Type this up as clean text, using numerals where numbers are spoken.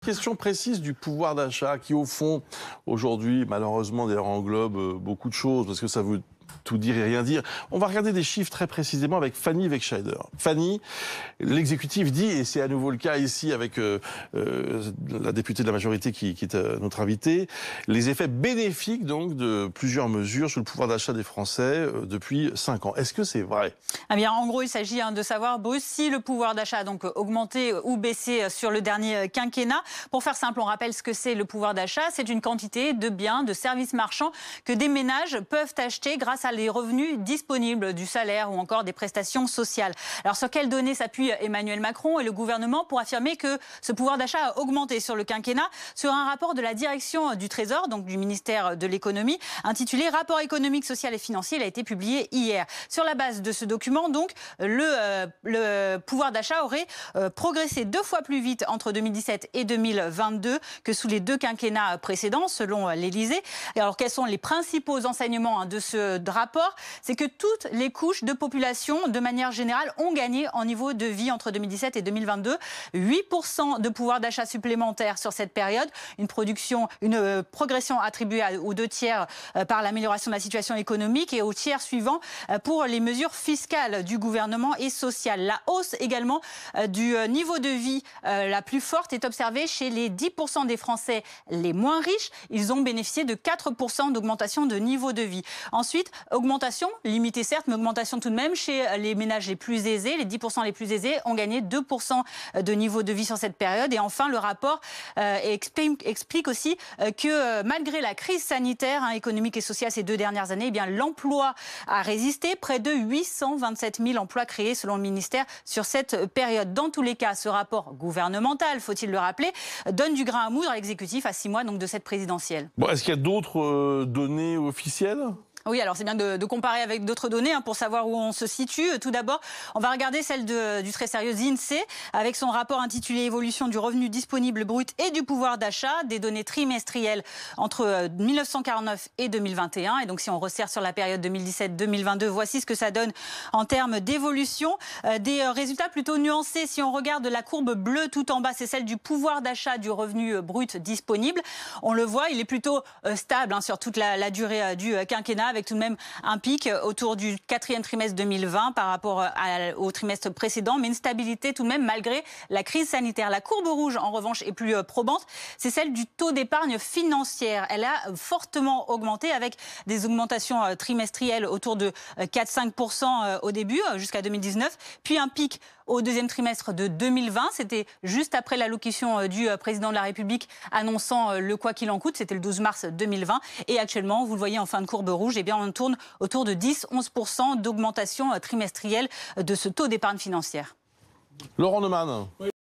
Question précise du pouvoir d'achat qui, au fond, aujourd'hui, malheureusement, d'ailleurs, englobe beaucoup de choses parce que ça veut tout dire et rien dire. On va regarder des chiffres très précisément avec Fanny Wegscheider. Fanny, l'exécutif dit, et c'est à nouveau le cas ici avec la députée de la majorité qui est notre invitée, les effets bénéfiques donc de plusieurs mesures sur le pouvoir d'achat des Français depuis 5 ans. Est-ce que c'est vrai? Eh bien, en gros, il s'agit de savoir, Bruce, si le pouvoir d'achat a donc augmenté ou baissé sur le dernier quinquennat. Pour faire simple, on rappelle ce que c'est le pouvoir d'achat. C'est une quantité de biens, de services marchands que des ménages peuvent acheter grâce à les revenus disponibles du salaire ou encore des prestations sociales. Alors, sur quelles données s'appuie Emmanuel Macron et le gouvernement pour affirmer que ce pouvoir d'achat a augmenté sur le quinquennat? Sur un rapport de la direction du Trésor, donc du ministère de l'économie, intitulé Rapport économique, social et financier. Il a été publié hier. Sur la base de ce document, donc, le pouvoir d'achat aurait progressé 2 fois plus vite entre 2017 et 2022 que sous les 2 quinquennats précédents, selon l'Élysée. Et alors, quels sont les principaux enseignements de ce rapport? C'est que toutes les couches de population, de manière générale, ont gagné en niveau de vie entre 2017 et 2022. 8% de pouvoir d'achat supplémentaire sur cette période. Une progression attribuée aux 2 tiers par l'amélioration de la situation économique et au tiers suivant pour les mesures fiscales du gouvernement et sociales. La hausse également du niveau de vie la plus forte est observée chez les 10% des Français les moins riches. Ils ont bénéficié de 4% d'augmentation de niveau de vie. Ensuite, augmentation, limitée certes, mais augmentation tout de même chez les ménages les plus aisés. Les 10% les plus aisés ont gagné 2% de niveau de vie sur cette période. Et enfin, le rapport explique aussi que malgré la crise sanitaire, économique et sociale ces 2 dernières années, eh bien, l'emploi a résisté. Près de 827 000 emplois créés selon le ministère sur cette période. Dans tous les cas, ce rapport gouvernemental, faut-il le rappeler, donne du grain à moudre à l'exécutif à 6 mois donc, de cette présidentielle. Bon, est-ce qu'il y a d'autres données officielles ? Oui, alors c'est bien de comparer avec d'autres données pour savoir où on se situe. Tout d'abord, on va regarder celle du très sérieux INSEE avec son rapport intitulé Évolution du revenu disponible brut et du pouvoir d'achat, des données trimestrielles entre 1949 et 2021. Et donc si on resserre sur la période 2017-2022, voici ce que ça donne en termes d'évolution. Des résultats plutôt nuancés. Si on regarde la courbe bleue tout en bas, c'est celle du pouvoir d'achat du revenu brut disponible. On le voit, il est plutôt stable sur toute la durée du quinquennat, avec tout de même un pic autour du 4e trimestre 2020 par rapport au trimestre précédent, mais une stabilité tout de même malgré la crise sanitaire. La courbe rouge, en revanche, est plus probante. C'est celle du taux d'épargne financière. Elle a fortement augmenté avec des augmentations trimestrielles autour de 4-5% au début, jusqu'à 2019, puis un pic au 2e trimestre de 2020. C'était juste après l'allocution du président de la République annonçant le quoi qu'il en coûte. C'était le 12 mars 2020. Et actuellement, vous le voyez en fin de courbe rouge, eh bien, on tourne autour de 10-11% d'augmentation trimestrielle de ce taux d'épargne financière. Laurent Neumann.